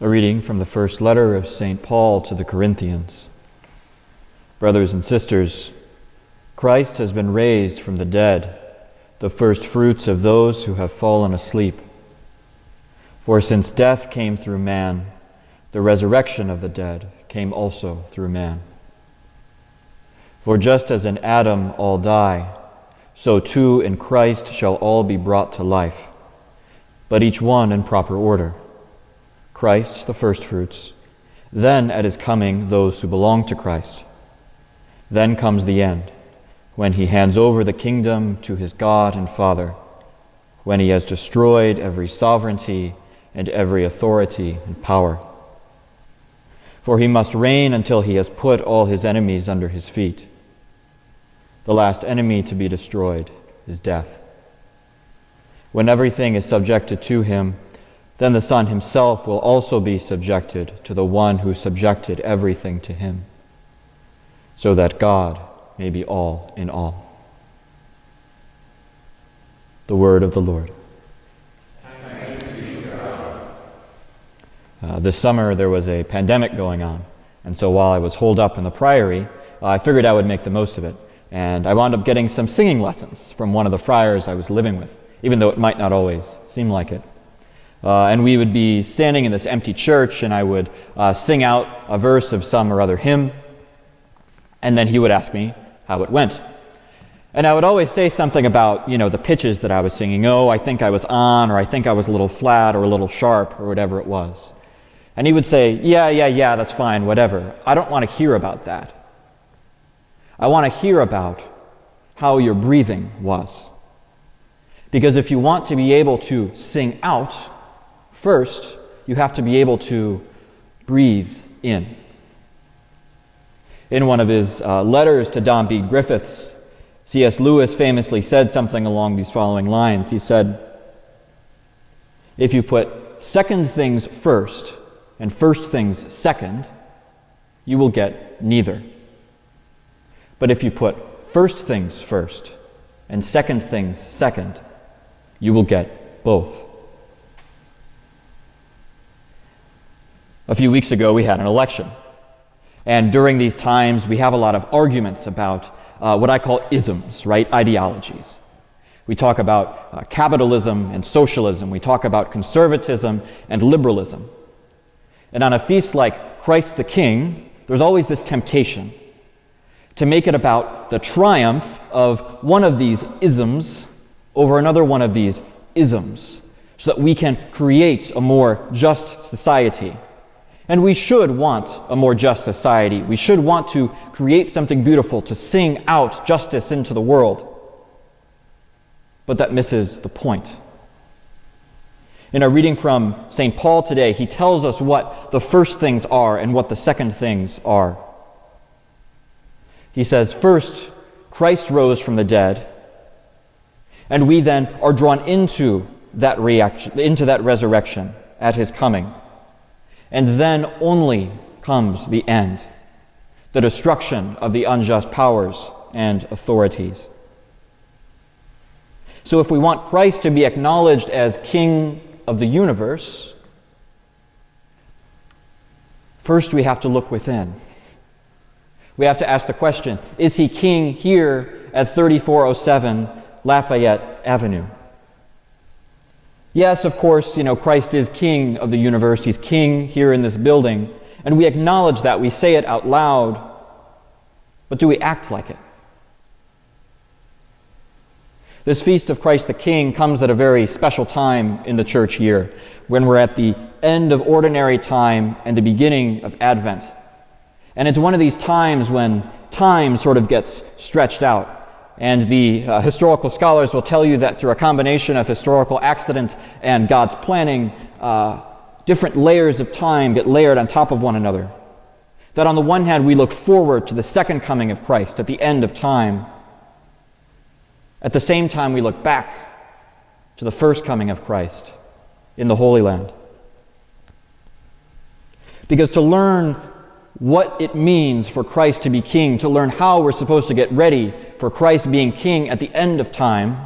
A reading from the first letter of St. Paul to the Corinthians. Brothers and sisters, Christ has been raised from the dead, the first fruits of those who have fallen asleep. For since death came through man, the resurrection of the dead came also through man. For just as in Adam all die, so too in Christ shall all be brought to life, but each one in proper order. Christ the firstfruits, then at his coming those who belong to Christ. Then comes the end, when he hands over the kingdom to his God and Father, when he has destroyed every sovereignty and every authority and power. For he must reign until he has put all his enemies under his feet. The last enemy to be destroyed is death. When everything is subjected to him, then the Son himself will also be subjected to the one who subjected everything to him, so that God may be all in all. The word of the Lord. Thanks be to God. This summer there was a pandemic going on, and so while I was holed up in the priory, I figured I would make the most of it, and I wound up getting some singing lessons from one of the friars I was living with, even though it might not always seem like it. And we would be standing in this empty church, and I would sing out a verse of some or other hymn, and then he would ask me how it went. And I would always say something about, the pitches that I was singing. Oh, I think I was on, or I think I was a little flat, or a little sharp, or whatever it was. And he would say, yeah, that's fine, whatever. I don't want to hear about that. I want to hear about how your breathing was. Because if you want to be able to sing out, first, you have to be able to breathe in. In one of his letters to Don B. Griffiths, C.S. Lewis famously said something along these following lines. He said, "If you put second things first and first things second, you will get neither. But if you put first things first and second things second, you will get both." A few weeks ago, we had an election. And during these times, we have a lot of arguments about what I call isms, right? Ideologies. We talk about capitalism and socialism. We talk about conservatism and liberalism. And on a feast like Christ the King, there's always this temptation to make it about the triumph of one of these isms over another one of these isms, so that we can create a more just society. And we should want a more just society. We should want to create something beautiful, to sing out justice into the world. But that misses the point. In our reading from St. Paul today, he tells us what the first things are and what the second things are. He says, first, Christ rose from the dead, and we then are drawn into that resurrection at his coming. And then only comes the end, the destruction of the unjust powers and authorities. So if we want Christ to be acknowledged as King of the universe, first we have to look within. We have to ask the question, is he king here at 3407 Lafayette Avenue? Yes, of course, Christ is King of the universe. He's King here in this building. And we acknowledge that. We say it out loud. But do we act like it? This feast of Christ the King comes at a very special time in the church year, when we're at the end of ordinary time and the beginning of Advent. And it's one of these times when time sort of gets stretched out. And the historical scholars will tell you that through a combination of historical accident and God's planning, different layers of time get layered on top of one another. That on the one hand, we look forward to the second coming of Christ at the end of time. At the same time, we look back to the first coming of Christ in the Holy Land. Because to learn what it means for Christ to be king, to learn how we're supposed to get ready for Christ being king at the end of time,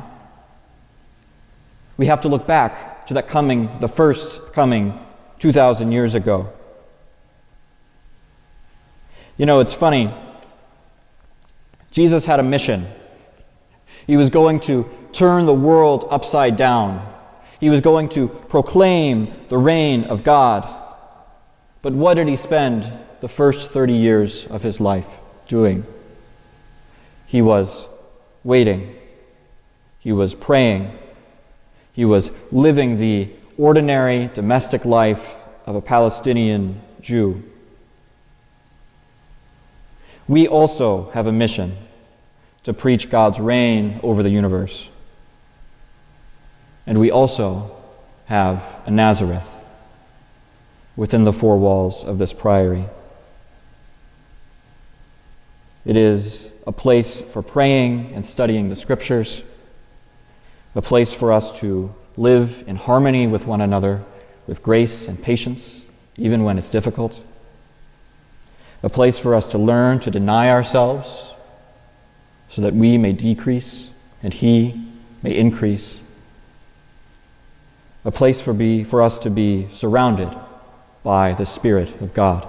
we have to look back to that coming, the first coming 2,000 years ago. You know, it's funny. Jesus had a mission. He was going to turn the world upside down. He was going to proclaim the reign of God. But what did he spend the first 30 years of his life doing? He was waiting. He was praying. He was living the ordinary domestic life of a Palestinian Jew. We also have a mission to preach God's reign over the universe. And we also have a Nazareth within the four walls of this priory. It is a place for praying and studying the Scriptures, a place for us to live in harmony with one another, with grace and patience, even when it's difficult, a place for us to learn to deny ourselves so that we may decrease and He may increase, a place for us to be surrounded by the Spirit of God.